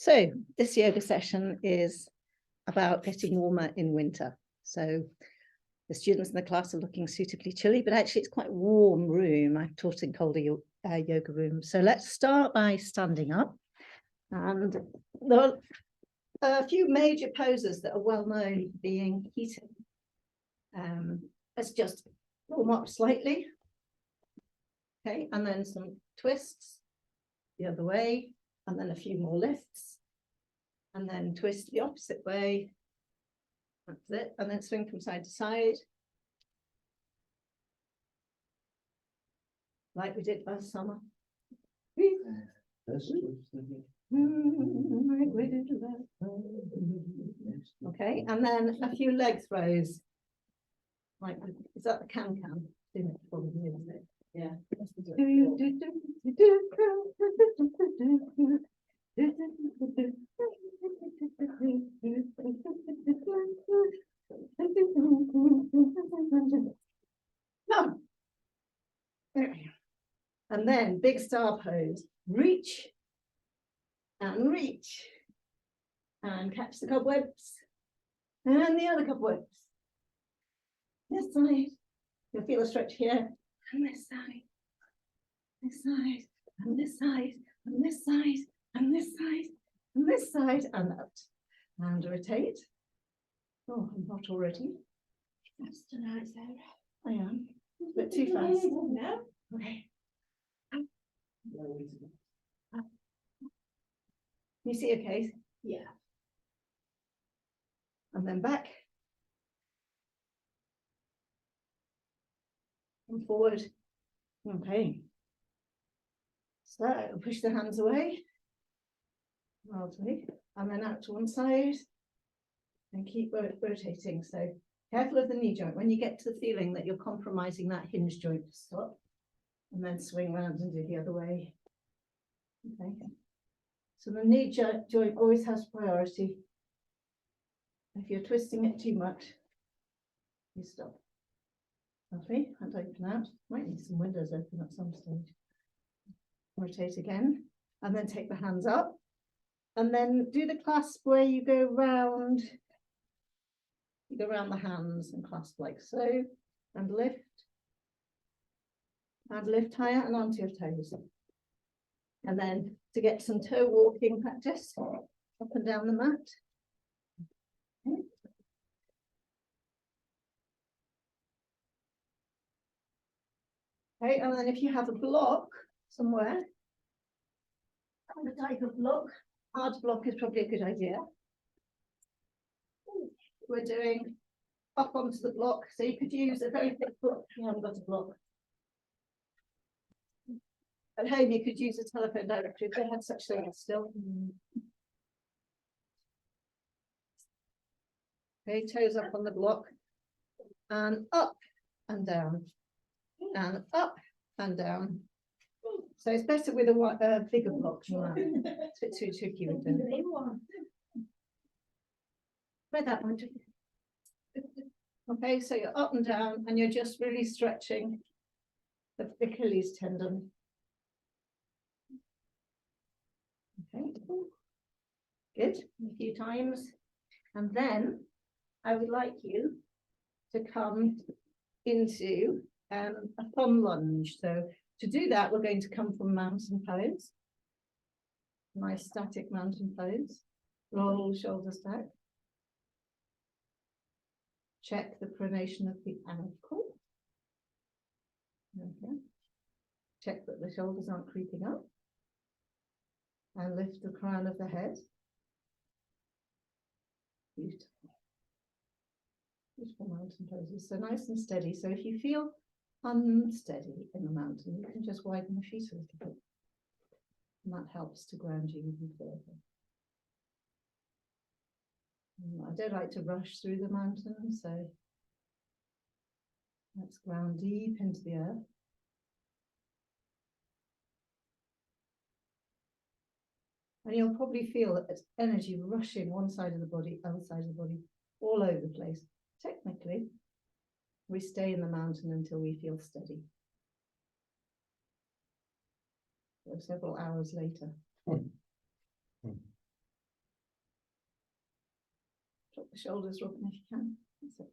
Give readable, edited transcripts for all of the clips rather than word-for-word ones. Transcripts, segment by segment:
So this yoga session is about getting warmer in winter. So the students in the class are looking suitably chilly, but actually it's quite a warm room. I've taught in colder yoga rooms. So let's start by standing up. And there are a few major poses that are well known being heating. Let's just warm up slightly. Okay, and then some twists the other way, and then a few more lifts, and then twist the opposite way. That's it, and then swing from side to side, like we did last summer. Okay, and then a few leg throws. Like, is that the can-can? Probably, isn't it? Yeah. No. And then big star pose. Reach and reach and catch the cobwebs and the other cobwebs. This side. You'll feel a stretch here, and this side, this side, and this side, and this side, and this side, and this side, and out. And rotate. Oh, I'm not already. That's tonight, Sarah. I am. A bit too fast. No. Okay. You see okay? Yeah. And then back. And forward. Okay. So push the hands away. Lovely. And then out to one side. And keep rotating. So careful of the knee joint. When you get to the feeling that you're compromising that hinge joint, stop. And then swing round and do the other way. Okay. So the knee joint always has priority. If you're twisting it too much, you stop. Lovely, and open out. Might need some windows open at some stage. Rotate again, and then take the hands up. And then do the clasp where you go round. You go around the hands and clasp like so, and lift. And lift higher and onto your toes. And then to get some toe walking practice, up and down the mat. Okay. Okay, and then if you have a block somewhere, the type of block, hard block is probably a good idea. We're doing up onto the block, so you could use a very thick block if you haven't got a block. At home, you could use a telephone directory if they had such things still. Okay, toes up on the block, and up and down, and up and down. So it's better with a bigger block than that. It's a bit too tricky with them. Where that one? Okay, so you're up and down, and you're just really stretching the Achilles tendon. Okay, good. A few times, and then I would like you to come into a thumb lunge. So to do that, we're going to come from mountain pose. Nice static mountain pose. Roll shoulders back. Check the pronation of the ankle. Okay. Check that the shoulders aren't creeping up. And lift the crown of the head. Beautiful. Beautiful mountain poses. So nice and steady. So if you feel unsteady in the mountain, you can just widen the feet a little bit. And that helps to ground you even further. I don't like to rush through the mountain, so let's ground deep into the earth. And you'll probably feel that it's energy rushing one side of the body, other side of the body, all over the place. Technically, we stay in the mountain until we feel steady. So several hours later. Drop the shoulders, Robin, if you can. That's it.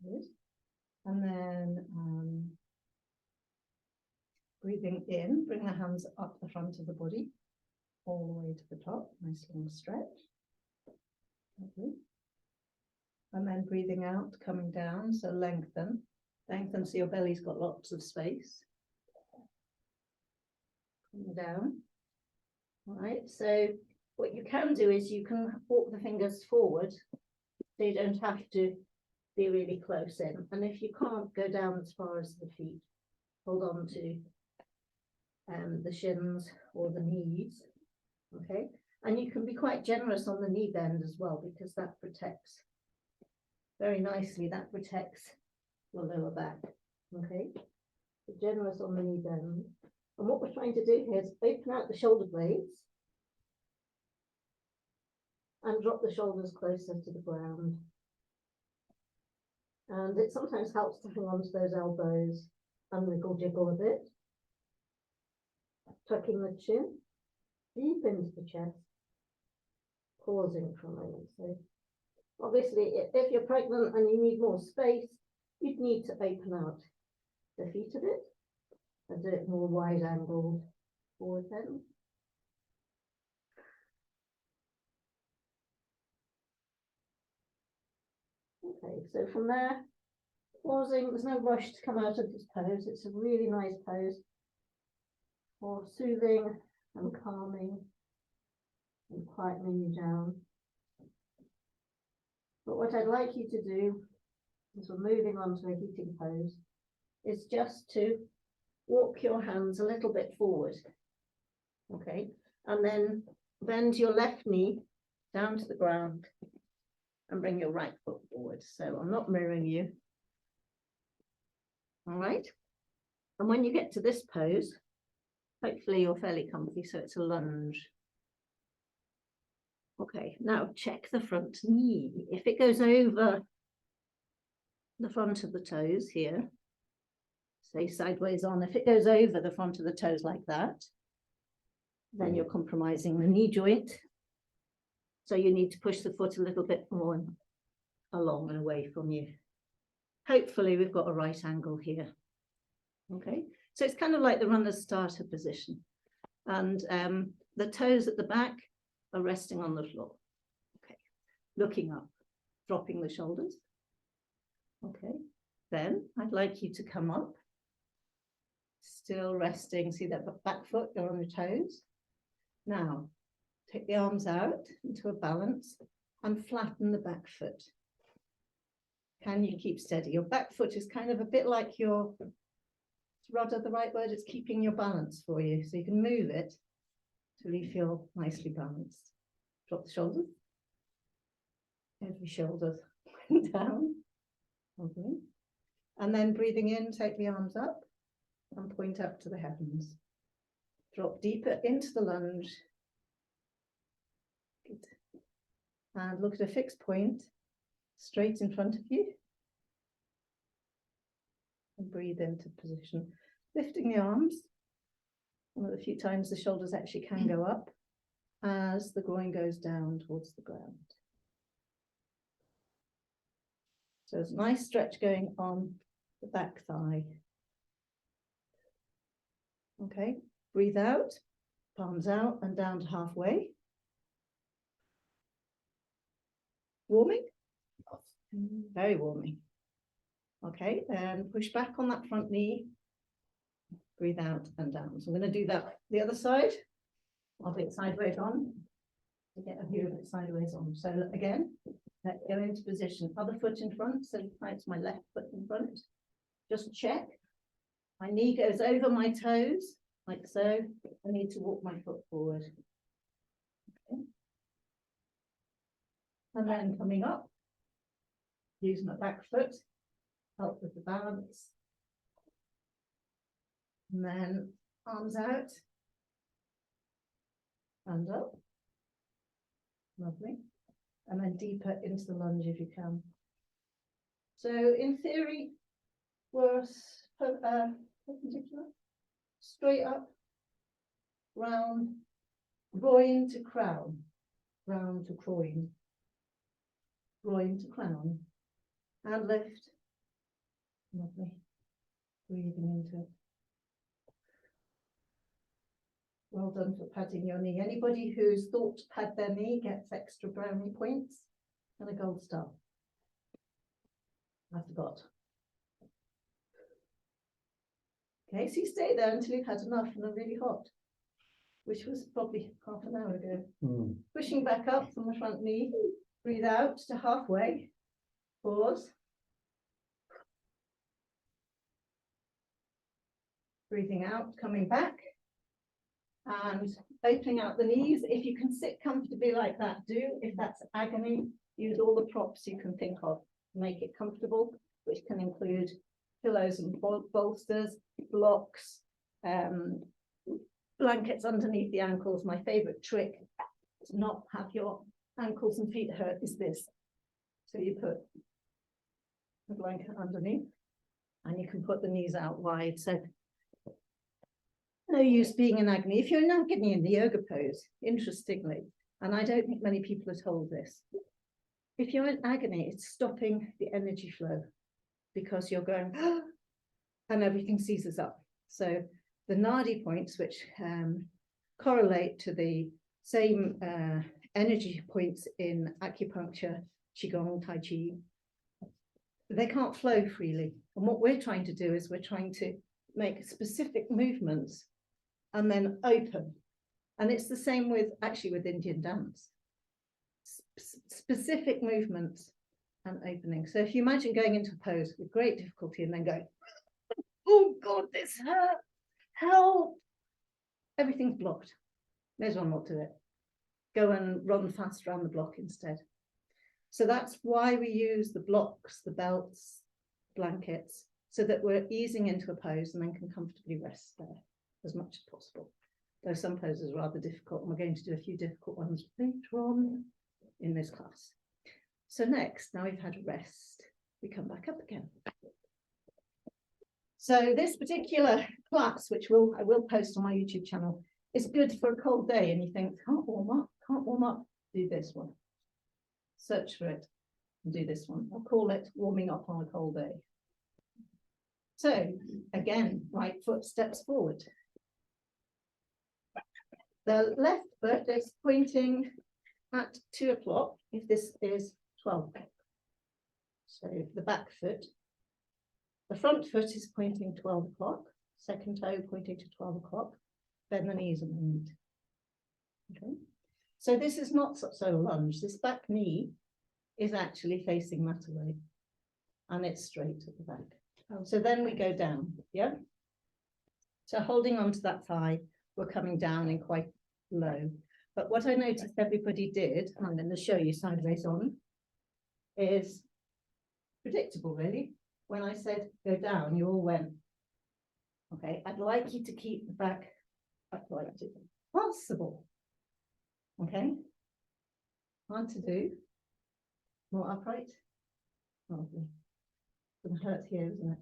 Good. And then breathing in, bring the hands up the front of the body, all the way to the top, nice long stretch. Lovely. And then breathing out, coming down, so lengthen. Lengthen so your belly's got lots of space. Coming down. All right, so what you can do is you can walk the fingers forward, so you don't have to be really close in. And if you can't go down as far as the feet, hold on to the shins or the knees, okay? And you can be quite generous on the knee bend as well, because that protects very nicely, that protects your lower back, okay? So generous on the knee bend. And what we're trying to do here is open out the shoulder blades and drop the shoulders closer to the ground. And it sometimes helps to hang on to those elbows and wiggle jiggle a bit. Tucking the chin deep into the chest, pausing for a moment. So obviously, if you're pregnant and you need more space, you'd need to open out the feet a bit and do it more wide angled forward then. Okay, so from there, pausing, there's no rush to come out of this pose. It's a really nice pose for soothing and calming and quietening you down. But what I'd like you to do, as we're moving on to a heating pose, is just to walk your hands a little bit forward, okay? And then bend your left knee down to the ground and bring your right foot forward. So I'm not mirroring you. All right. And when you get to this pose, hopefully you're fairly comfy, so it's a lunge. Okay, now check the front knee. If it goes over the front of the toes here, say sideways on, if it goes over the front of the toes like that, then you're compromising the knee joint. So you need to push the foot a little bit more along and away from you. Hopefully we've got a right angle here. Okay, so it's kind of like the runner's starter position. And the toes at the back are resting on the floor. Okay, looking up, dropping the shoulders. Okay, then I'd like you to come up, still resting. See that back foot, go on your toes. Now, take the arms out into a balance and flatten the back foot. Can you keep steady? Your back foot is kind of a bit like your rudder, the right word, it's keeping your balance for you. So you can move it till you feel nicely balanced. Drop the shoulders. Every shoulder down. Okay. And then breathing in, take the arms up and point up to the heavens. Drop deeper into the lunge. Good. And look at a fixed point straight in front of you. And breathe into position. Lifting the arms. One of the few times the shoulders actually can go up as the groin goes down towards the ground. So there's a nice stretch going on the back thigh. Okay, breathe out, palms out and down to halfway. Warming? Very warming. Okay, and push back on that front knee. Breathe out and down. So I'm going to do that the other side. I'll be sideways on to get a view of it sideways on. So again, let's go into position. Other foot in front, so it's my left foot in front. Just check. My knee goes over my toes, like so. I need to walk my foot forward. Okay. And then coming up, use my back foot, help with the balance. And then arms out. And up. Lovely. And then deeper into the lunge if you can. So in theory, we're perpendicular. straight up, round, groin to crown, crown to groin, groin to crown, and lift. Lovely. Breathing into it. Well done for padding your knee. Anybody who's thought to pad their knee gets extra brownie points and a gold star. I forgot. Okay, so you stay there until you've had enough and are really hot, which was probably half an hour ago. Pushing back up from the front knee, breathe out to halfway, pause. Breathing out, coming back, and opening out the knees. If you can sit comfortably like that, do. If that's agony, use all the props you can think of. Make it comfortable, which can include pillows and bolsters, blocks, blankets underneath the ankles. My favorite trick to not have your ankles and feet hurt is this. So you put the blanket underneath and you can put the knees out wide. So no use being in agony. If you're in agony in the yoga pose, interestingly, and I don't think many people are told this, if you're in agony, it's stopping the energy flow because you're going, and everything seizes up. So the nadi points, which correlate to the same energy points in acupuncture, qigong, tai chi, they can't flow freely. And what we're trying to do is we're trying to make specific movements and then open. And it's the same with actually with Indian dance. Specific movements and opening. So if you imagine going into a pose with great difficulty and then going, oh God, this hurts, help. Everything's blocked. May as well not do it. Go and run fast around the block instead. So that's why we use the blocks, the belts, blankets, so that we're easing into a pose and then can comfortably rest there as much as possible. Though some poses are rather difficult, and we're going to do a few difficult ones later on in this class. So next, now we've had a rest, we come back up again. So this particular class, which I will post on my YouTube channel, is good for a cold day, and you think, can't warm up, do this one. Search for it and do this one. I'll call it warming up on a cold day. So again, right foot steps forward. The left foot is pointing at 2 o'clock if this is 12 o'clock. So the back foot. The front foot is pointing 12 o'clock. Second toe pointing to 12 o'clock. Bend the knees a moment. Okay. So this is not so a lunge. This back knee is actually facing that away. And it's straight at the back. So then we go down, yeah? So holding on to that thigh, we're coming down in quite low. But what I noticed everybody did, and I'm going to show you sideways on, is predictable, really. When I said go down, you all went. Okay, I'd like you to keep the back upright if possible. Okay, hard to do. More upright. Lovely. It's going to hurt here, isn't it?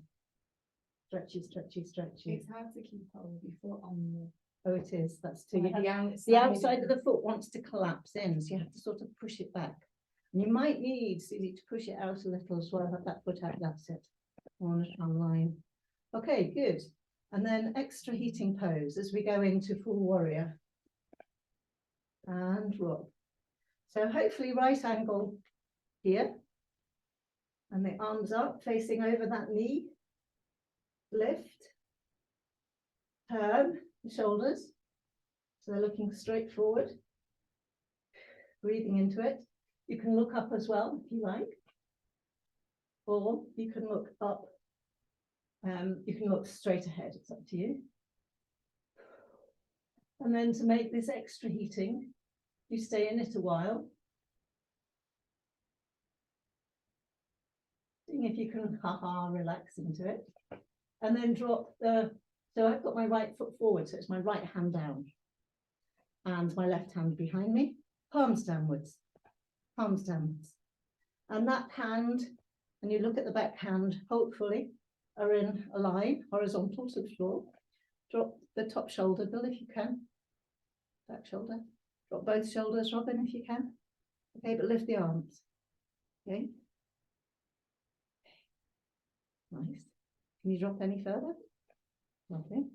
Stretchy, stretchy, stretchy. It's hard to keep hold of your foot on the. Oh, it is. That's too. The outside of the foot wants to collapse in, so you have to sort of push it back. And you might need, Susie, to push it out a little as well. Have that foot out. That's it. On a strong line. Okay, good. And then extra heating pose as we go into full warrior. And rock. So hopefully right angle here. And the arms up, facing over that knee. Lift. Turn the shoulders. So they're looking straight forward. Breathing into it. You can look up as well if you like. Or you can look up. You can look straight ahead. It's up to you. And then to make this extra heating, you stay in it a while. Seeing if you can relax into it. And then drop the, so I've got my right foot forward, so it's my right hand down. And my left hand behind me, palms downwards, palms downwards. And that hand, and you look at the back hand, hopefully, are in a line, horizontal to the floor. Drop the top shoulder, Bill, if you can. Back shoulder. Drop both shoulders, Robin, if you can. Okay, but lift the arms. Okay. Nice. Can you drop any further? Lovely.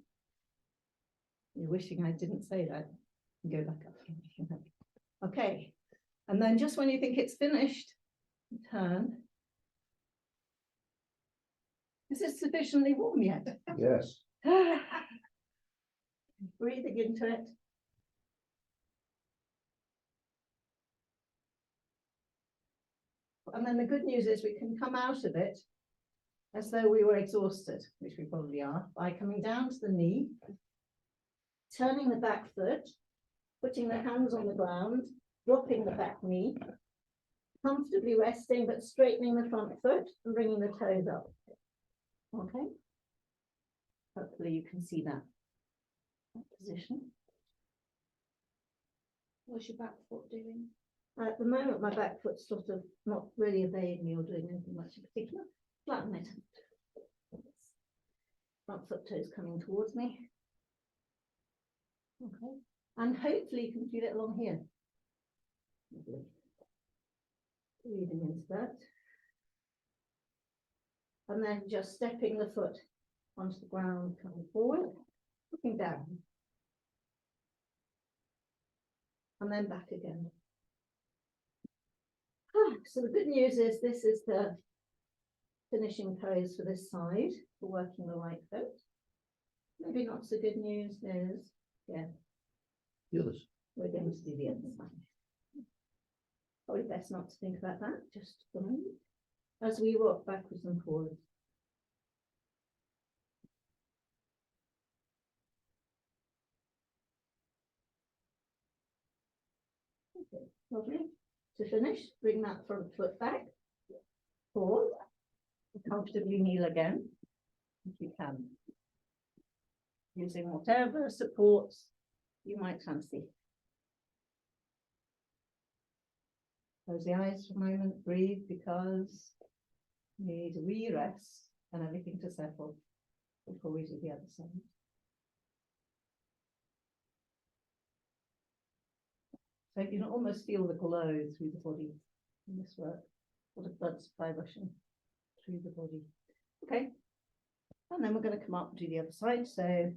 You're wishing I didn't say that. Go back up. If you like. Okay. And then just when you think it's finished, turn. Is it sufficiently warm yet? Yes. Breathing into it. And then the good news is we can come out of it as though we were exhausted, which we probably are, by coming down to the knee, turning the back foot, putting the hands on the ground, dropping the back knee, comfortably resting but straightening the front foot and bringing the toes up. Okay. Hopefully you can see that position. What's your back foot doing? At the moment, my back foot's sort of not really obeying me or doing anything much in particular. Flatten it. Front foot toes coming towards me. Okay. And hopefully you can feel it along here. Lovely. Breathing into that. And then just stepping the foot onto the ground, coming forward, looking down. And then back again. So the good news is this is the finishing pose for this side, for working the right foot. Maybe not so good news is, yeah, The others. we're going to do the other side. Probably best not to think about that, just for a moment, as we walk backwards and forwards. Okay, lovely. To finish, bring that front foot back, forward, comfortably kneel again, if you can, using whatever supports you might fancy. Close the eyes for a moment, breathe, because you need a wee rest and everything to settle before we do the other side. So you can almost feel the glow through the body in this work. What a blood supply rushing through the body. Okay. And then we're going to come up and do the other side. So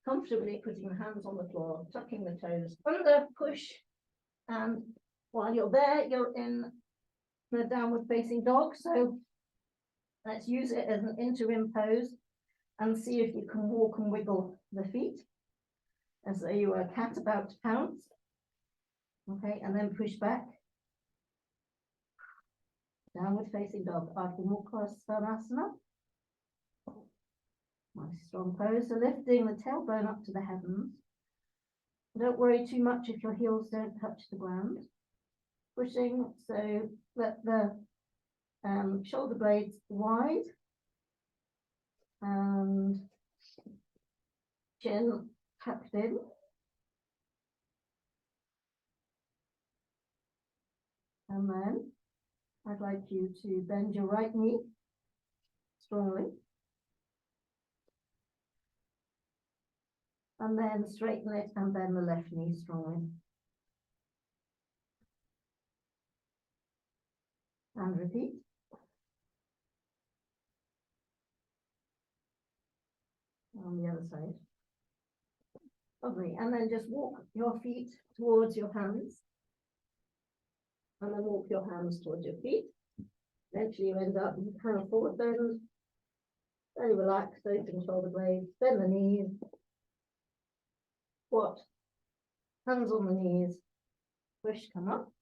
comfortably putting the hands on the floor, tucking the toes under, push. And while you're there, you're in the downward facing dog. So let's use it as an interim pose and see if you can walk and wiggle the feet as though you were a cat about to pounce. Okay, and then push back. Downward facing dog, Ardha Mukha Svanasana. Nice strong pose. So lifting the tailbone up to the heavens. Don't worry too much if your heels don't touch the ground. Pushing, so let the shoulder blades wide and chin tucked in. And then I'd like you to bend your right knee strongly. And then straighten it and bend the left knee strongly. And repeat. On the other side. Lovely. And then just walk your feet towards your hands. And then walk your hands towards your feet. Eventually you end up in kind of forward bend. Very relaxed, open shoulder blades, bend the knees. Squat. Hands on the knees. Push, come up.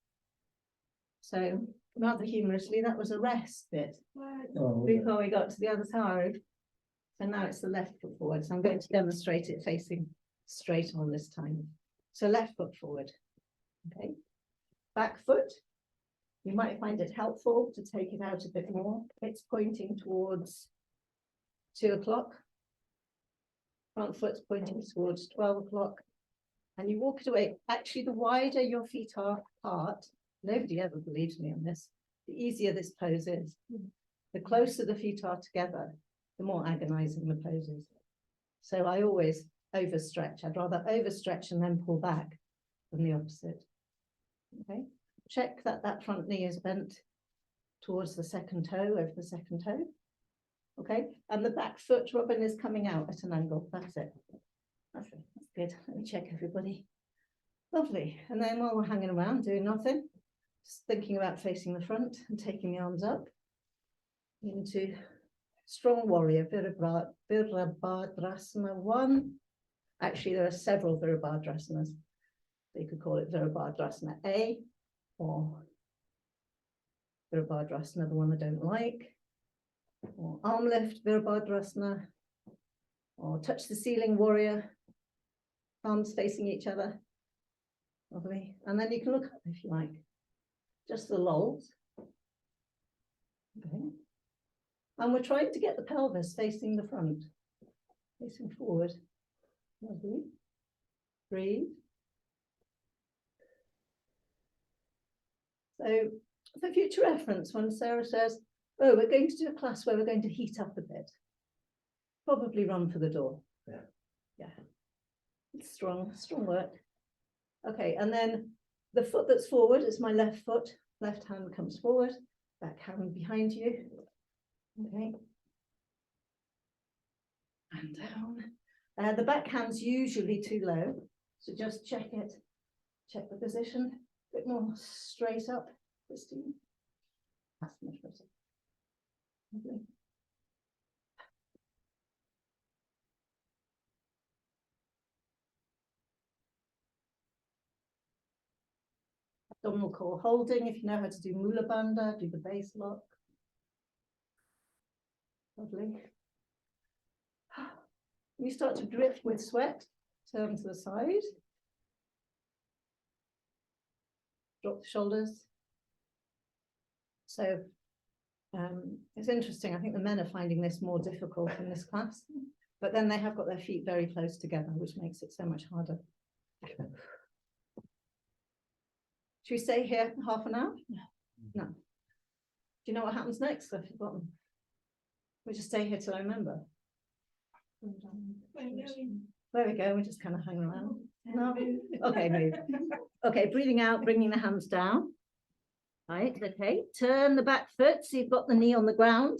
So rather humorously, that was a rest bit before we got to the other side. So now it's the left foot forward. So I'm going to demonstrate it facing straight on this time. So left foot forward. Okay. Back foot. You might find it helpful to take it out a bit more. It's pointing towards 2 o'clock. Front foot's pointing towards 12 o'clock. And you walk it away. Actually, the wider your feet are apart, nobody ever believes me on this, the easier this pose is. The closer the feet are together, the more agonizing the pose is. So I always overstretch. I'd rather overstretch and then pull back than the opposite. Okay, check that that front knee is bent towards the second toe, over the second toe. Okay, and the back foot, Robin, is coming out at an angle. That's it. That's it. That's good. Let me check everybody. Lovely. And then while we're hanging around doing nothing, just thinking about facing the front and taking the arms up into strong warrior, Virabhadrasana 1. Actually, there are several Virabhadrasanas. So you could call it Virabhadrasana A or Virabhadrasana, the one I don't like, or arm lift, Virabhadrasana, or touch the ceiling warrior, palms facing each other. Lovely. And then you can look up if you like, just the lulls. Okay. And we're trying to get the pelvis facing the front, facing forward. Lovely. Breathe. So for future reference, when Sarah says, oh, we're going to do a class where we're going to heat up a bit, probably run for the door. Yeah. Yeah. It's strong work. Okay, and then the foot that's forward is my left foot. Left hand comes forward, back hand behind you. Okay. And down. The back hand's usually too low, so just check it. Check the position. A bit more straight up, Christine. That's much better. Lovely. Abdominal core holding. If you know how to do Mula Bandha, do the base lock. Lovely. You start to drift with sweat, turn to the side. Drop the shoulders. So it's interesting. I think the men are finding this more difficult in this class, but then they have got their feet very close together, which makes it so much harder. Should we stay here half an hour? No. Do you know what happens next? I've forgotten. We just stay here till I remember. There we go. We're just kind of hanging around. No. Okay, move. Okay, breathing out, bringing the hands down. Right, okay. Turn the back foot so you've got the knee on the ground.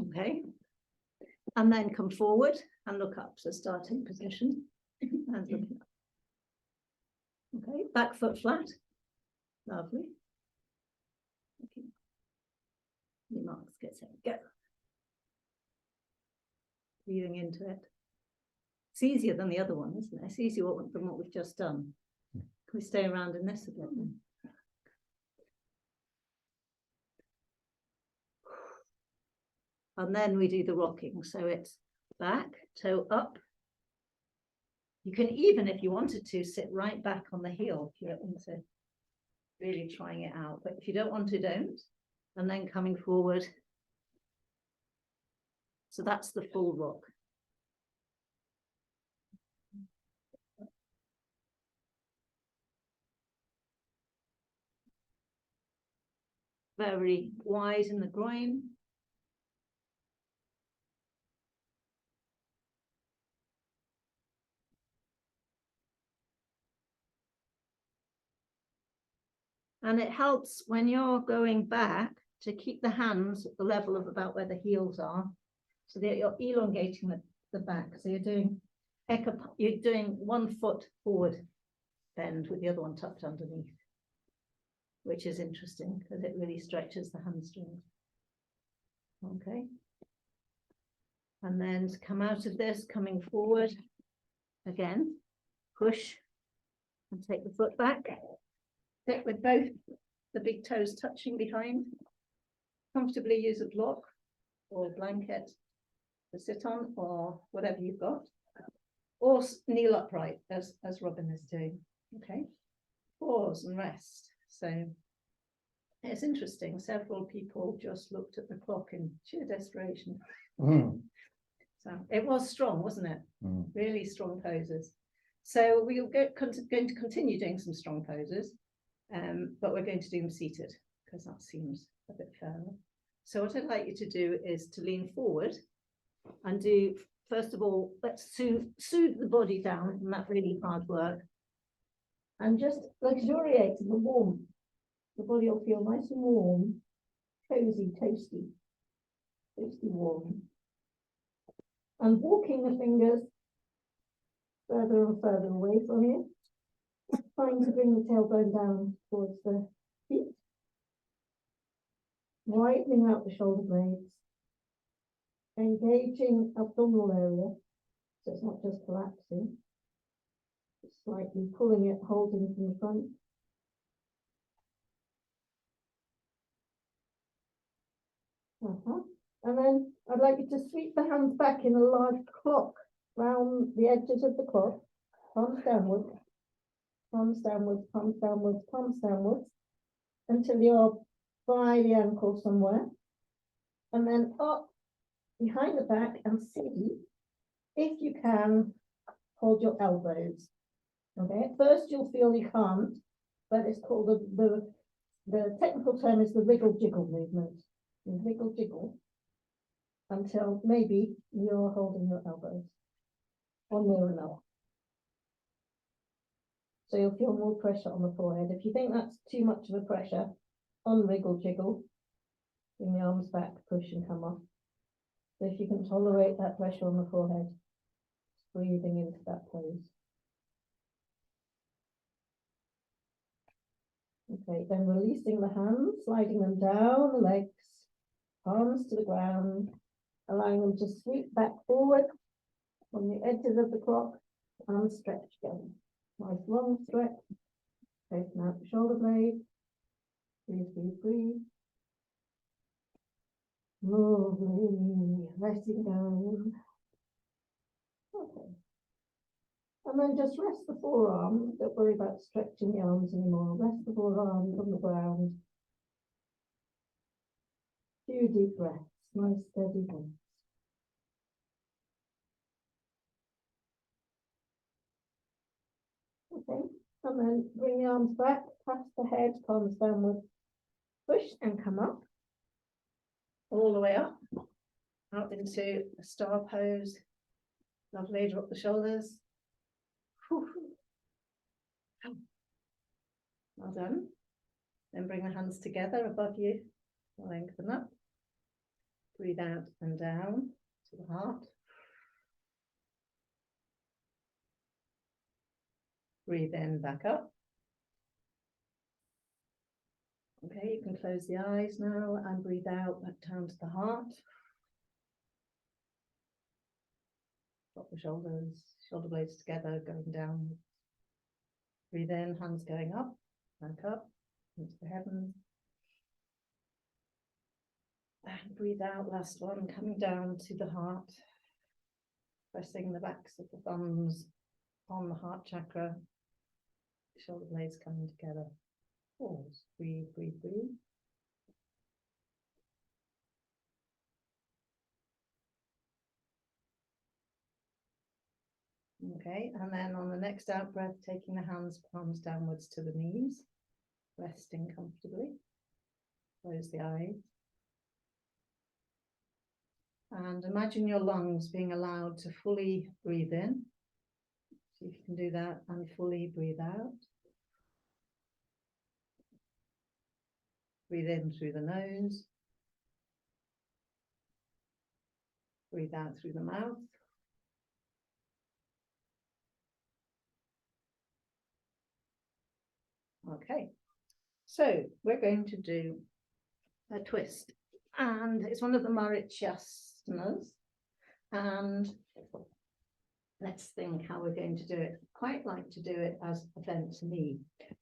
Okay. And then come forward and look up. So starting position and looking up. Okay, back foot flat. Lovely. Okay. Your marks, get set, go. Breathing into it. It's easier than the other one, isn't it? It's easier than what we've just done. Can we stay around in this a bit then? And then we do the rocking. So it's back, toe up. You can even, if you wanted to, sit right back on the heel if you're into really trying it out. But if you don't want to, don't. And then coming forward. So that's the full rock. Very wide in the groin. And it helps when you're going back to keep the hands at the level of about where the heels are, so that you're elongating the back. So you're doing one foot forward bend with the other one tucked underneath, which is interesting because it really stretches the hamstrings. Okay. And then to come out of this, coming forward again, push and take the foot back. Sit with both the big toes touching behind. Comfortably use a block or a blanket to sit on, or whatever you've got, or kneel upright as Robin is doing. Okay, pause and rest. So it's interesting. Several people just looked at the clock in sheer desperation. So it was strong, wasn't it? Really strong poses. So we'll going to continue doing some strong poses. But we're going to do them seated because that seems a bit fairer. So what I'd like you to do is to lean forward and do first of all, let's soothe the body down from that really hard work. And just luxuriate in the warmth. The body will feel nice and warm, cozy, toasty warm. And walking the fingers further and further away from you, trying to bring the tailbone down towards the feet, widening out the shoulder blades, engaging abdominal area, so it's not just collapsing, it's slightly pulling it, holding from the front. And then I'd like you to sweep the hands back in a large clock round the edges of the clock, palms downwards, palms downwards, palms downwards, palms downwards, until you're by the ankle somewhere. And then up behind the back and see if you can hold your elbows. Okay, at first you'll feel you can't, but it's called the technical term is the wriggle jiggle movement. You wiggle jiggle until maybe you're holding your elbows or near enough. So you'll feel more pressure on the forehead. If you think that's too much of a pressure, on wriggle jiggle, bring the arms back, push and come off. So if you can tolerate that pressure on the forehead, breathing into that pose. Okay, then releasing the hands, sliding them down the legs, palms to the ground, allowing them to sweep back forward from the edges of the clock and stretch again. Nice long stretch. Open out the shoulder blade. Breathe, breathe, breathe. Lovely. Letting go. Okay. And then just rest the forearms. Don't worry about stretching the arms anymore. Rest the forearms on the ground. Few deep breaths. Nice steady breaths. Okay. And then bring the arms back, past the head, palms downwards. Push and come up. All the way up. Out into a star pose. Lovely. Drop the shoulders. Whew. Well done. Then bring the hands together above you. Lengthen up. Breathe out and down to the heart. Breathe in, back up. Okay, you can close the eyes now and breathe out back down to the heart. Drop the shoulders, shoulder blades together, going down. Breathe in, hands going up, back up, into the heavens. And breathe out, last one, coming down to the heart. Pressing the backs of the thumbs on the heart chakra. Shoulder blades coming together. Pause, breathe, breathe, breathe. Okay, and then on the next out breath, taking the hands, palms downwards to the knees, resting comfortably. Close the eyes. And imagine your lungs being allowed to fully breathe in. See if you can do that and fully breathe out. Breathe in through the nose. Breathe out through the mouth. Okay, so we're going to do a twist, and it's one of the Marichasanas, and let's think how we're going to do it. Quite like to do it as a bent knee,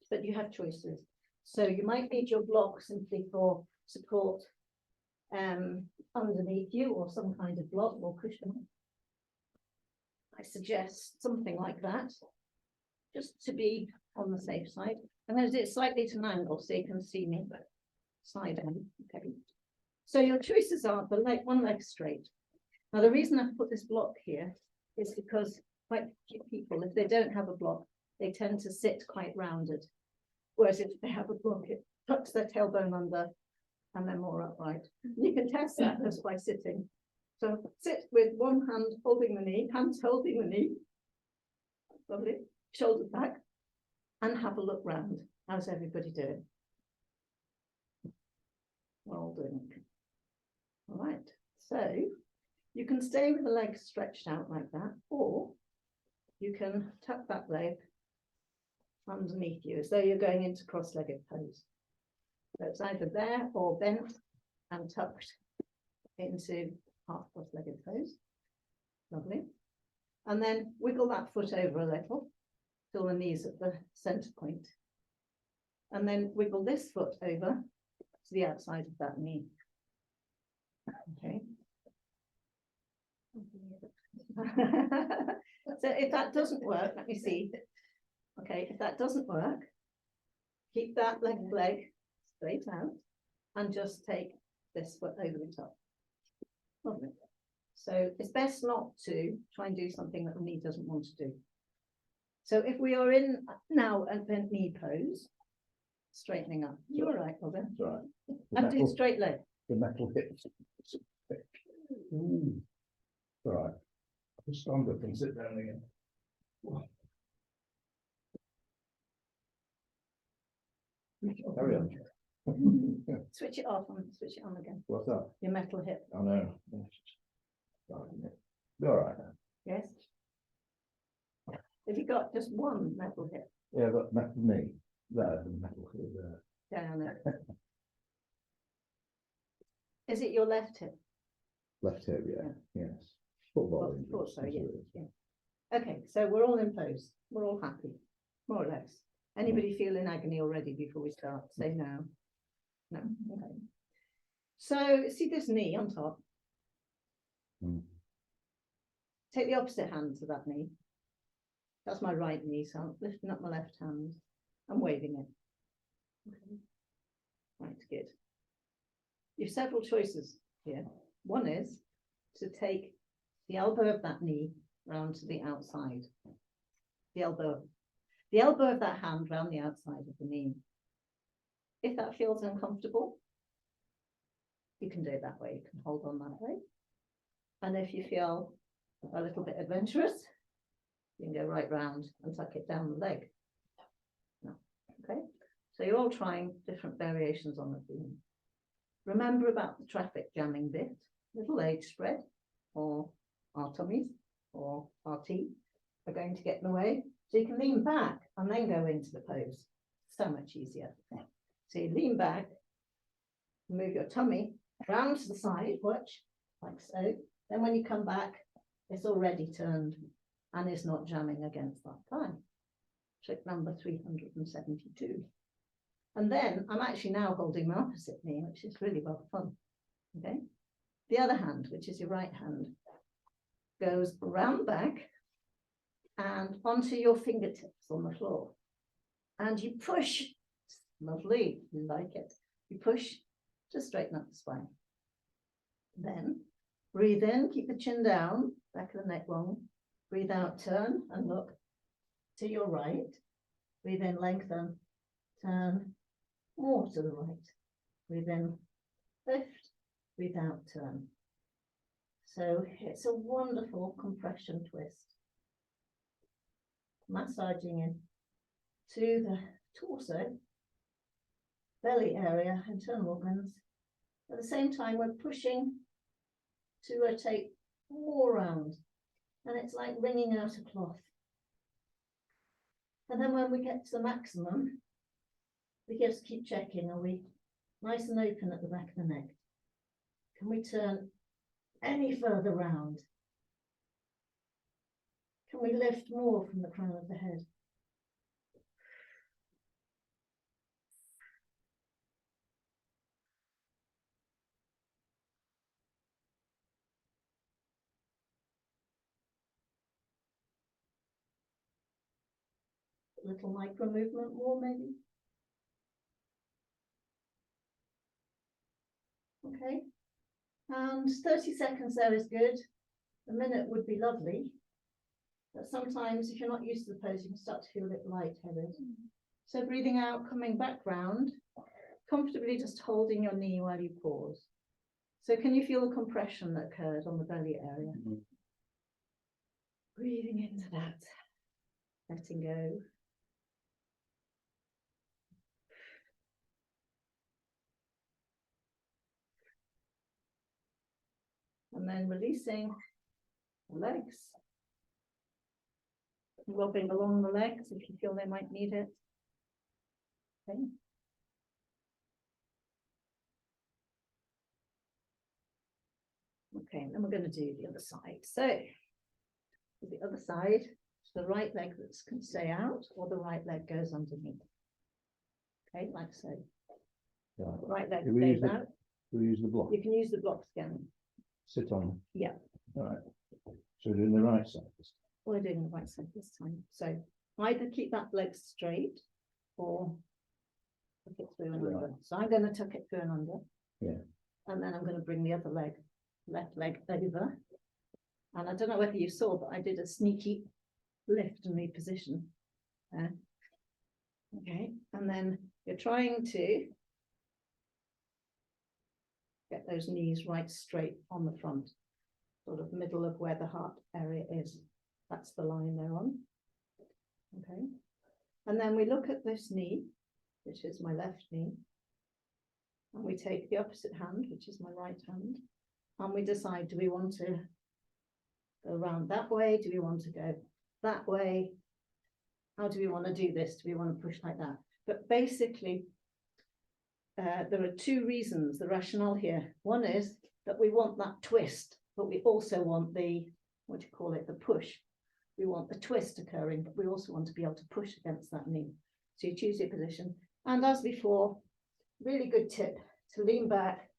but you have choices. So you might need your block simply for support underneath you, or some kind of block or cushion. I suggest something like that, just to be on the safe side. I'm going to do it slightly to an angle so you can see me, but side in. Okay. So your choices are the leg, one leg straight. Now the reason I've put this block here is because quite a few people, if they don't have a block, they tend to sit quite rounded. Whereas if they have a block, it tucks their tailbone under and they're more upright. You can test that just by sitting. So sit with one hand holding the knee, hands holding the knee. Lovely. Shoulders back. And have a look round. How's everybody doing? We're all doing it. All right. So you can stay with the legs stretched out like that, or you can tuck that leg underneath you as though you're going into cross-legged pose. So it's either there or bent and tucked into half cross-legged pose. Lovely. And then wiggle that foot over a little till the knees at the center point. And then wiggle this foot over to the outside of that knee. Okay. So if that doesn't work, let me see. Okay, if that doesn't work, keep that left leg straight out and just take this foot over the top. Lovely. So it's best not to try and do something that the knee doesn't want to do. So if we are in now a bent knee pose, straightening up. You're all right, Robin. That's right. And do straight leg. The metal hips. Ooh. All right. Just stand up and sit down again. Carry on. Switch it off and switch it on again. What's that? Your metal hip. I know. Be all right. Yes. Have you got just one metal hip? Yeah, but metal knee. There, the metal hip there. Down it. Is it your left hip? Left hip, yeah. Yes. Football. Oh, thought injuries, so, that's yeah, what it is. yeah. Okay, so we're all in pose. We're all happy, more or less. Anybody feel in agony already before we start? Say no. No. Okay. So see this knee on top. Mm. Take the opposite hand to that knee. That's my right knee, so I'm lifting up my left hand. I'm waving it. Okay. Right, good. You have several choices here. One is to take the elbow of that knee round to the outside. The elbow of that hand round the outside of the knee. If that feels uncomfortable, you can do it that way. You can hold on that way. And if you feel a little bit adventurous, you can go right round and tuck it down the leg. No. Okay, so you're all trying different variations on the theme. Remember about the traffic jamming bit, little leg spread, or our tummies, or our teeth are going to get in the way. So you can lean back and then go into the pose. So much easier. So you lean back, move your tummy round to the side, watch, like so. Then when you come back, it's already turned and is not jamming against that thigh. Trick number 372. And then I'm actually now holding my opposite knee, which is really well fun. Okay. The other hand, which is your right hand, goes round back and onto your fingertips on the floor. And you push, lovely, you like it. You push to straighten up the spine. Then breathe in, keep the chin down, back of the neck long. Breathe out, turn and look to your right. Breathe in, lengthen, turn more to the right. Breathe in, lift, breathe out, turn. So it's a wonderful compression twist. Massaging in to the torso, belly area, internal organs. At the same time, we're pushing to rotate more round. And it's like wringing out a cloth. And then when we get to the maximum, we just keep checking, are we nice and open at the back of the neck? Can we turn any further round? Can we lift more from the crown of the head? A little micro movement more maybe. Okay, and 30 seconds there is good. A minute would be lovely. But sometimes if you're not used to the pose, you can start to feel a bit lightheaded. So breathing out, coming back round, comfortably just holding your knee while you pause. So can you feel the compression that occurred on the belly area? Mhm. Breathing into that, letting go. And then releasing the legs. Rubbing along the legs if you feel they might need it. Okay. Okay, then we're going to do the other side. So, the other side, the right leg that can stay out, or the right leg goes underneath. Okay, like so. Yeah. Right leg Do we stays use the- out. Do we use the block? You can use the blocks again. Sit on. Yeah. All right. So we're doing the right side. We're doing the right side this time. So either keep that leg straight or tuck it through and Right. under. So I'm going to tuck it through and under. Yeah. And then I'm going to bring the other leg, left leg over. And I don't know whether you saw, but I did a sneaky lift and reposition. Okay, and then you're trying to get those knees right straight on the front, sort of middle of where the heart area is. That's the line they're on. Okay, and then we look at this knee, which is my left knee, and we take the opposite hand, which is my right hand, and we decide, do we want to go around that way? Do we want to go that way? How do we want to do this? Do we want to push like that? But basically, there are two reasons, the rationale here. One is that we want that twist, but we also want the, what do you call it, the push. We want the twist occurring, but we also want to be able to push against that knee. So you choose your position. And as before, really good tip to lean back,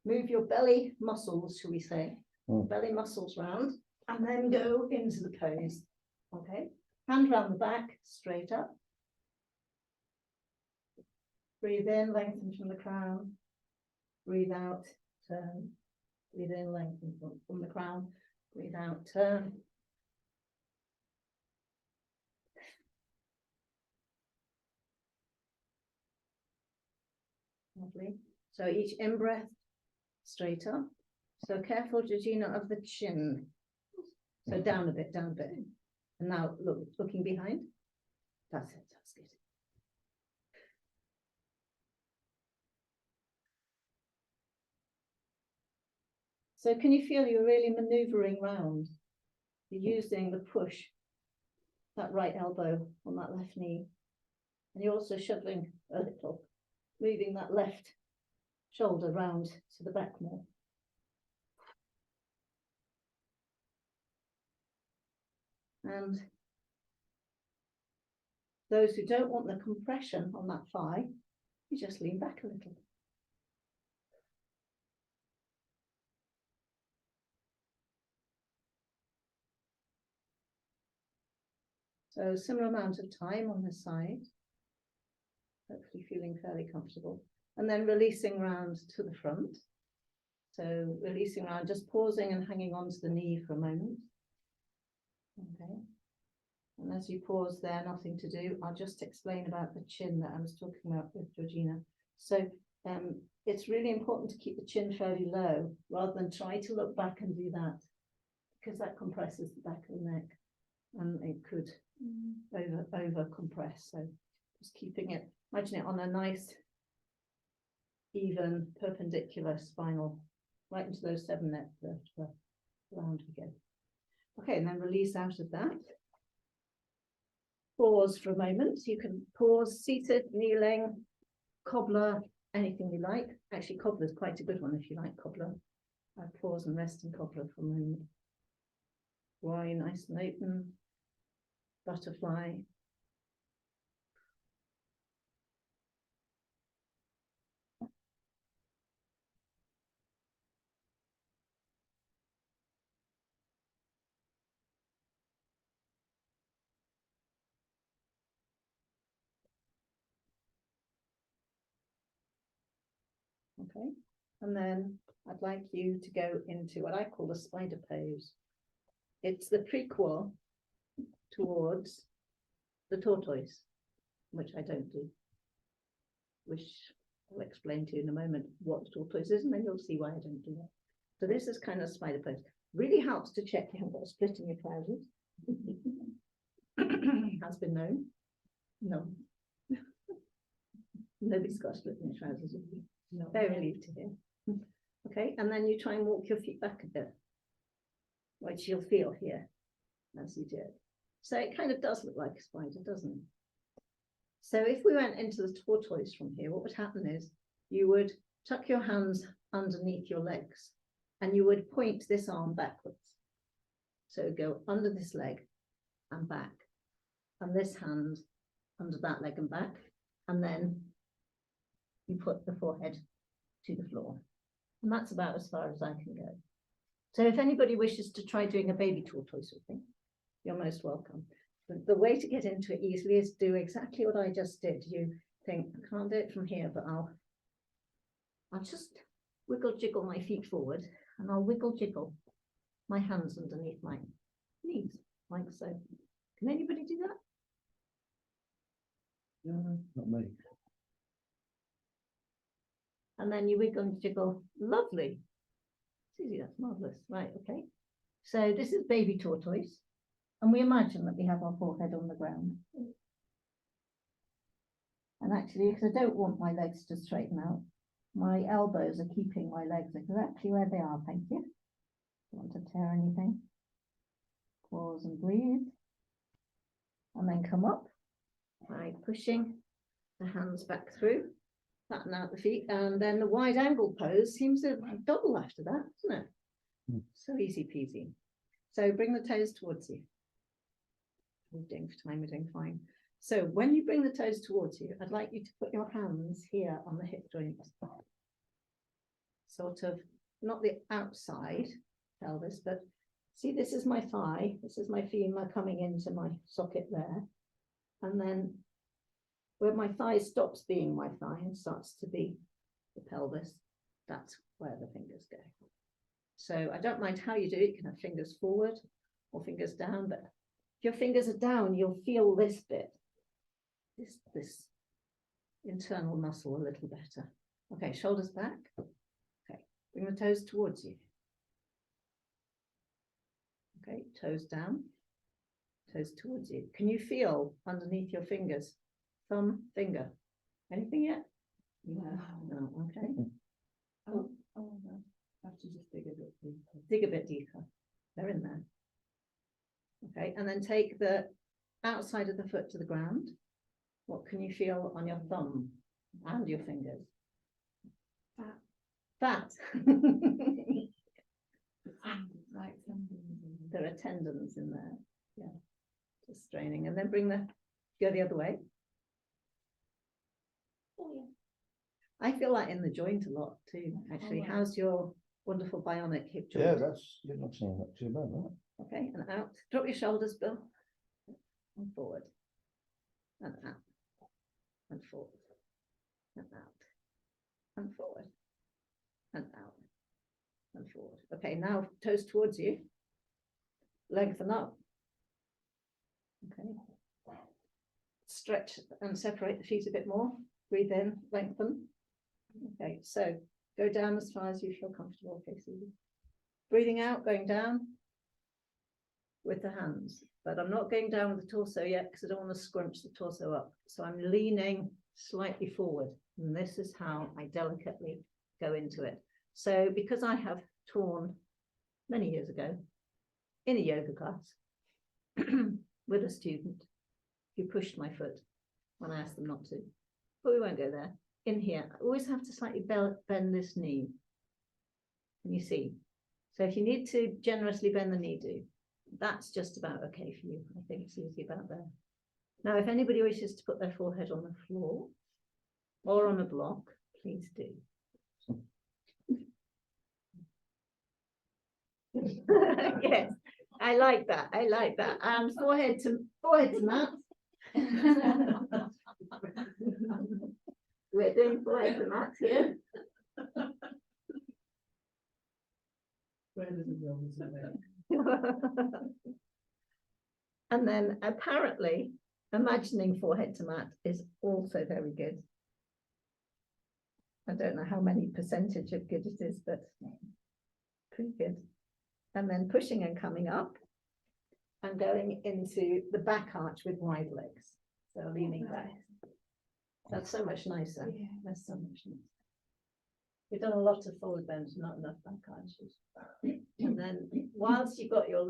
move your belly muscles, shall we say, belly muscles round, and then go into the pose. Okay, hand round the back, straight up. Breathe in, lengthen from the crown. Breathe out, turn. Breathe in, lengthen from the crown. Breathe out, turn. Lovely. So each in-breath, straight up. So careful, Georgina, of the chin. So down a bit, down a bit. And now looking behind. That's it, that's good. So can you feel you're really maneuvering round? You're using the push, that right elbow on that left knee. And you're also shuffling a little, moving that left shoulder round to the back more. And those who don't want the compression on that thigh, you just lean back a little. So similar amount of time on this side, hopefully feeling fairly comfortable. And then releasing round to the front. So releasing around, just pausing and hanging on to the knee for a moment. Okay. And as you pause there, nothing to do, I'll just explain about the chin that I was talking about with Georgina. So it's really important to keep the chin fairly low rather than try to look back and do that, because that compresses the back of the neck and it could over compress. So just keeping it, imagine it on a nice even perpendicular spinal, right into those 7 neck vertebrae. Round we go. Okay, and then release out of that. Pause for a moment. You can pause seated, kneeling, cobbler, anything you like. Actually, cobbler is quite a good one if you like cobbler. Pause and rest in cobbler for a moment. Why nice and open. Butterfly. Okay, and then I'd like you to go into what I call the spider pose. It's the prequel towards the tortoise, which I don't do, which I'll explain to you in a moment what the tortoise is, and then you'll see why I don't do that. So this is kind of spider pose. Really helps to check you haven't got a split in your trousers. Has been known. No. Nobody's got a split in their trousers. No. Very relieved to hear. Okay, and then you try and walk your feet back a bit, which you'll feel here as you do it. So it kind of does look like a spider, doesn't it? So if we went into the tortoise from here, what would happen is you would tuck your hands underneath your legs and you would point this arm backwards. So go under this leg and back, and this hand under that leg and back, and then you put the forehead to the floor. And that's about as far as I can go. So if anybody wishes to try doing a baby tortoise with me, you're most welcome. The way to get into it easily is do exactly what I just did. You think, I can't do it from here, but I'll just wiggle jiggle my feet forward, and I'll wiggle jiggle my hands underneath my knees, like so. Can anybody do that? No, not me. And then you wiggle and jiggle. Lovely. Susie, that's marvelous. Right, okay. So this is baby tortoise. And we imagine that we have our forehead on the ground. And actually, because I don't want my legs to straighten out, my elbows are keeping my legs exactly where they are. Thank you. Don't want to tear anything. Pause and breathe. And then come up by pushing the hands back through, flatten out the feet, and then the wide angle pose seems to double after that, doesn't it? So easy peasy. So bring the toes towards you. We're doing for time, we're doing fine. So when you bring the toes towards you, I'd like you to put your hands here on the hip joints. Sort of, not the outside pelvis, but see, this is my thigh, this is my femur coming into my socket there. And then where my thigh stops being my thigh and starts to be the pelvis, that's where the fingers go. So I don't mind how you do it. You can have fingers forward or fingers down, but if your fingers are down, you'll feel this bit, this internal muscle a little better. Okay, shoulders back. Okay, bring the toes towards you. Okay, toes down, toes towards you. Can you feel underneath your fingers? Thumb, finger. Anything yet? No. No, okay. Oh, no. I have to just dig a bit deeper. Dig a bit deeper. They're in there. Okay, and then take the outside of the foot to the ground. What can you feel on your thumb and your fingers? Fat. Fat. Like There are tendons in there. Yeah, just straining, and then bring the go the other way. Oh, yeah. I feel that in the joint a lot too. Actually, wow. how's your wonderful bionic hip joint? Yeah, you're not saying that too bad, right? Okay, and out. Drop your shoulders, Bill. And forward. And out. And forward. And out. And forward. And out. And forward. Okay, now toes towards you. Lengthen up. Okay. Stretch and separate the feet a bit more. Breathe in, lengthen. Okay, so go down as far as you feel comfortable. Okay, so breathing out, going down with the hands, but I'm not going down with the torso yet because I don't want to scrunch the torso up. So I'm leaning slightly forward, and this is how I delicately go into it. So because I have torn many years ago in a yoga class with a student who pushed my foot when I asked them not to, but we won't go there. In here, I always have to slightly bend this knee. Can you see? So if you need to generously bend the knee, do. That's just about okay for you. I think it's easy about there. Now, if anybody wishes to put their forehead on the floor or on a block, please do. Yes, I like that. I like that. And forehead to mat. We're doing forehead to mat here. And then apparently imagining forehead to mat is also very good. I don't know how many percentage of good it is, but Good. And then pushing and coming up and going into the back arch with wide legs. So leaning back. That's so much nicer. Yeah. That's so much nicer. We've done a lot of forward bends, not enough back arches. And then whilst you've got your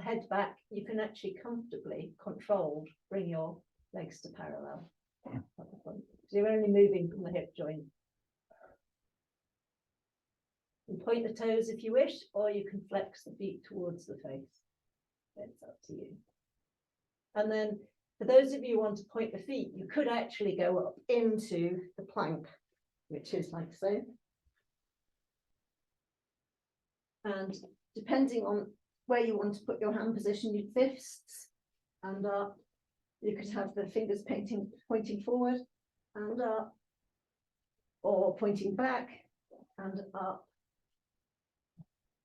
head back, you can actually comfortably, controlled, bring your legs to parallel. So you're only moving from the hip joint. You can point the toes if you wish, or you can flex the feet towards the face. It's up to you. And then for those of you who want to point the feet, you could actually go up into the plank, which is like so. And depending on where you want to put your hand position, your fists and up. You could have the fingers pointing forward and up, or pointing back and up.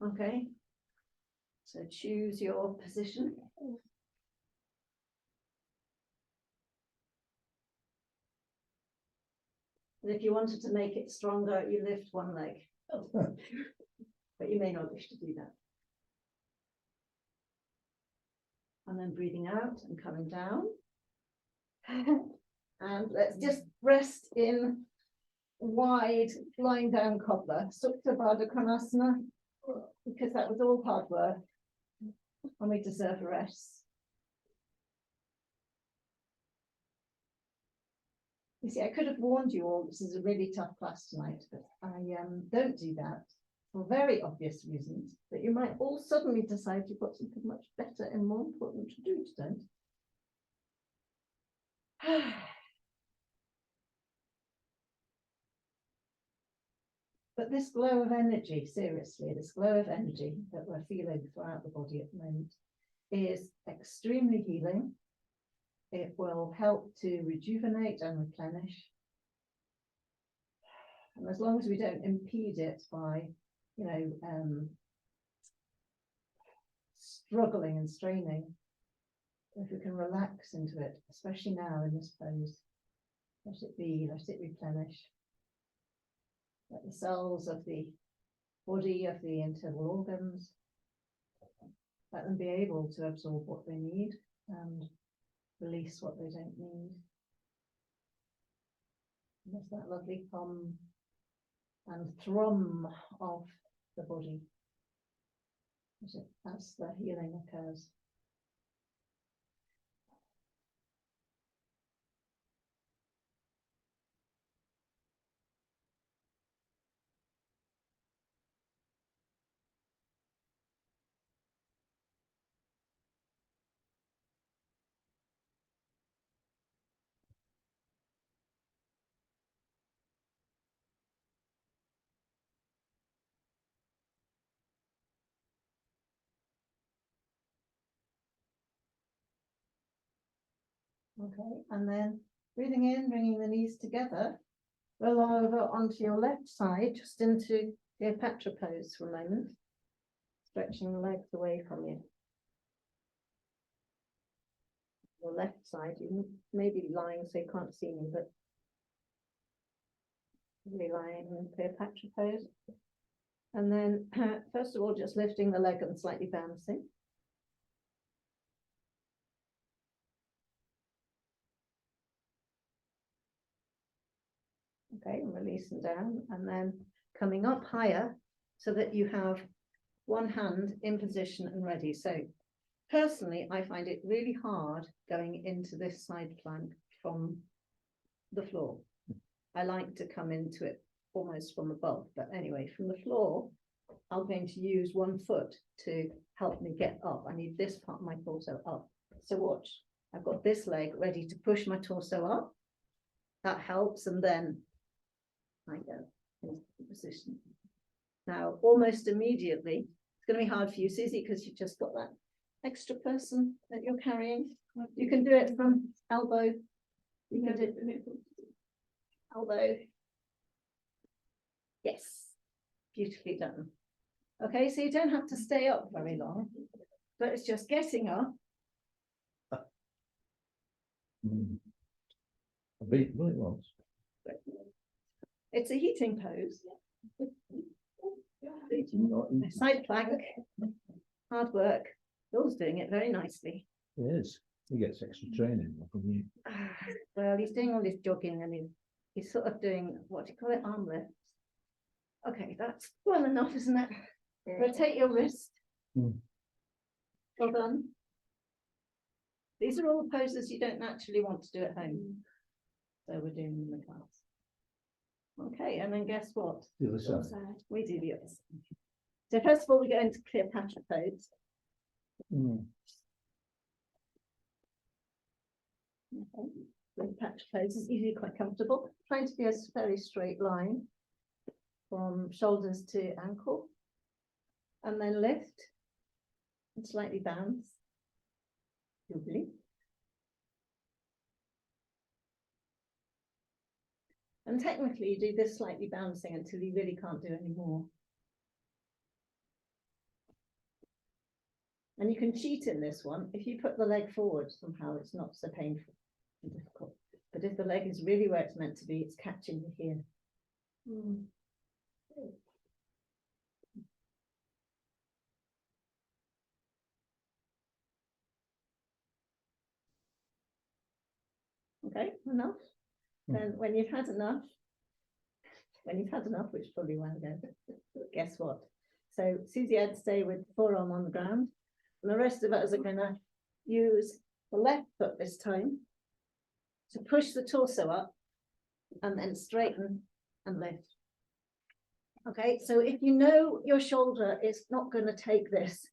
Okay, so choose your position. And if you wanted to make it stronger, you lift one leg. But you may not wish to do that. And then breathing out and coming down. And let's just rest in wide lying down cobbler, Supta Baddha Konasana, because that was all hard work and we deserve a rest. You see, I could have warned you all this is a really tough class tonight, but I don't do that for very obvious reasons. But you might all suddenly decide you've got something much better and more important to do today. But this glow of energy, seriously, this glow of energy that we're feeling throughout the body at the moment is extremely healing. It will help to rejuvenate and replenish. And as long as we don't impede it by, struggling and straining, if we can relax into it, especially now in this pose, let it be, let it replenish. Let the cells of the body, of the internal organs, let them be able to absorb what they need and release what they don't need. And there's that lovely hum and thrum of the body as the healing occurs. Okay, and then breathing in, bringing the knees together, roll over onto your left side, just into the Cleopatra pose for a moment, stretching the legs away from you. Your left side, you may be lying so you can't see me, but really lying in Cleopatra pose. And then, first of all, just lifting the leg and slightly bouncing. Okay, and releasing down, and then coming up higher so that you have one hand in position and ready. So personally, I find it really hard going into this side plank from the floor. I like to come into it almost from above, but anyway, from the floor, I'm going to use one foot to help me get up. I need this part of my torso up. So watch, I've got this leg ready to push my torso up. That helps, and then I go into the position. Now, almost immediately, it's going to be hard for you, Susie, because you've just got that extra person that you're carrying. You can do it from elbow. You can do it elbow. Yes, beautifully done. Okay, so you don't have to stay up very long, but it's just getting up. I beat really once. It's a heating pose. Side plank, hard work. Bill's doing it very nicely. It is. He gets extra training. Well, he's doing all this jogging and he's sort of doing, what do you call it, arm lifts. Okay, that's well enough, isn't it? Rotate your wrist. Well done. These are all poses you don't naturally want to do at home. So we're doing them in the class. Okay, and then guess what? The other side. We do the other side. So first of all, we go into Cleopatra pose. Okay. Cleopatra pose is usually quite comfortable. Trying to be a very straight line from shoulders to ankle. And then lift and slightly bounce. Lovely. And technically you do this slightly bouncing until you really can't do any more. And you can cheat in this one. If you put the leg forward somehow, it's not so painful and difficult. But if the leg is really where it's meant to be, it's catching you here. Okay, enough. Then when you've had enough, which is probably a while ago, guess what? So Susie had to stay with the forearm on the ground, and the rest of us are going to use the left foot this time to push the torso up and then straighten and lift. Okay, so if you know your shoulder is not going to take this,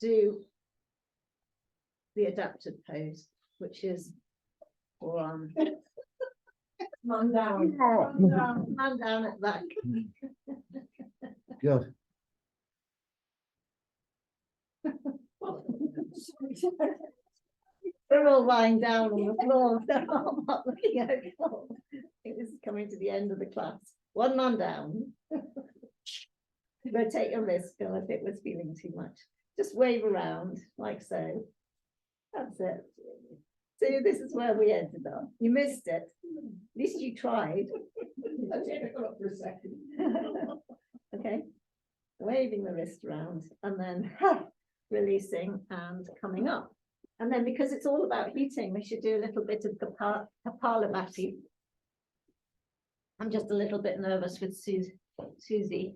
do the adapted pose, which is forearm. Man down. Man down at the back. Good. We're all lying down on the floor. They're all not looking at it. I think this is coming to the end of the class. One man down. Rotate your wrist, Bill, if it was feeling too much. Just wave around like so. That's it. So this is where we ended up. You missed it. At least you tried. For a second. Okay. Waving the wrist around and then releasing and coming up. And then because it's all about heating, we should do a little bit of Kapalabhati. I'm just a little bit nervous with Susie.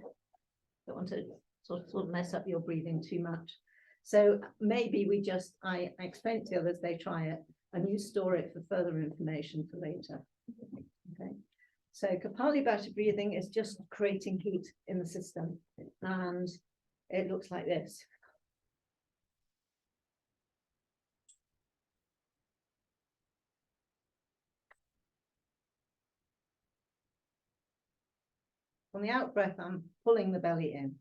Don't want to sort of mess up your breathing too much. So maybe we just, I explain to others, they try it, and you store it for further information for later. Okay. So Kapalabhati breathing is just creating heat in the system, and it looks like this. On the out breath, I'm pulling the belly in.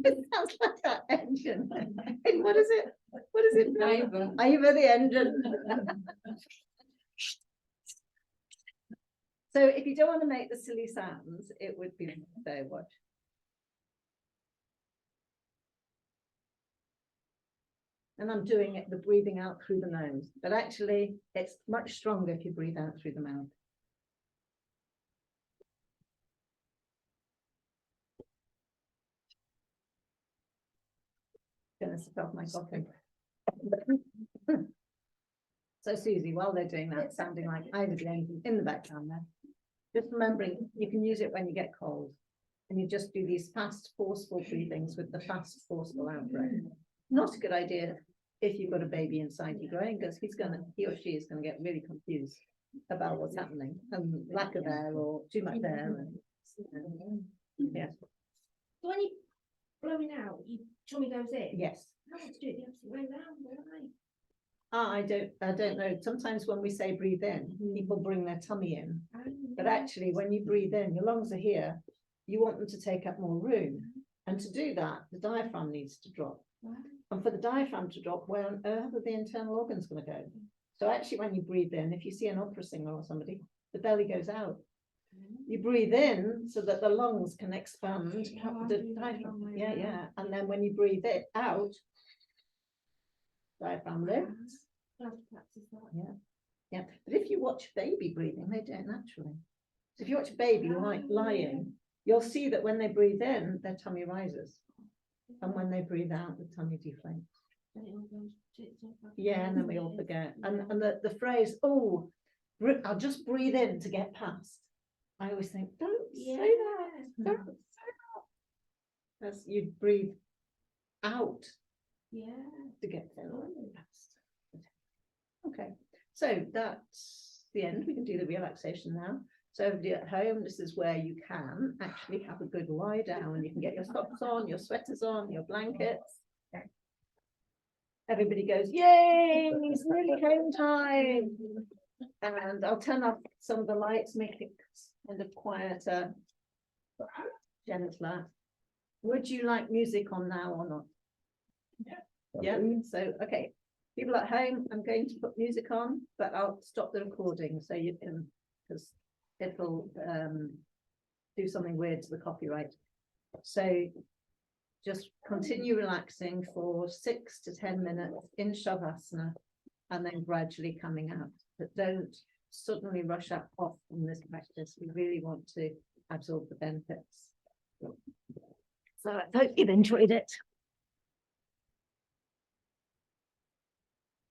It sounds like that engine. Hey, what is it? What is it? Iva the engine. So if you don't want to make the silly sounds, it would be so watch. And I'm doing it, the breathing out through the nose, but actually it's much stronger if you breathe out through the mouth. Gonna stop my coughing. So Susie, while they're doing that, sounding like Ivor the engine in the background there, just remembering you can use it when you get cold, and you just do these fast, forceful breathings with the fast, forceful out breath. Not a good idea if you've got a baby inside you growing, because he or she is going to get really confused about what's happening, and lack of air or too much air. And, yeah. So when you blowing out, your tummy goes in? Yes. How to do it the opposite way round, don't I? I don't know. Sometimes when we say breathe in, people bring their tummy in. But actually, when you breathe in, your lungs are here. You want them to take up more room. And to do that, the diaphragm needs to drop. Wow. And for the diaphragm to drop, where on earth are the internal organs going to go? So actually, when you breathe in, if you see an opera singer or somebody, the belly goes out. You breathe in so that the lungs can expand. The diaphragm. Yeah. And then when you breathe it out, diaphragm lifts. Glad to practice that. Yeah, yeah. But if you watch baby breathing, they do it naturally. So if you watch a baby lying, you'll see that when they breathe in, their tummy rises, and when they breathe out, the tummy deflates. Then it all goes tits up. Yeah, and then we all forget. And the phrase, "Oh, I'll just breathe in to get past." I always think, don't say that. Don't say that. As you breathe out Yeah. to get past. Okay, so that's the end. We can do the relaxation now. So everybody at home, this is where you can actually have a good lie down. You can get your socks on, your sweaters on, your blankets. Everybody goes, yay, it's nearly home time. And I'll turn off some of the lights, make it kind of quieter, gentler. Would you like music on now or not? Yeah, so, okay. People at home, I'm going to put music on, but I'll stop the recording so you can, because it'll do something weird to the copyright. So just continue relaxing for 6 to 10 minutes in Shavasana and then gradually coming out. But don't suddenly rush up off from this practice. We really want to absorb the benefits. So I hope you've enjoyed it.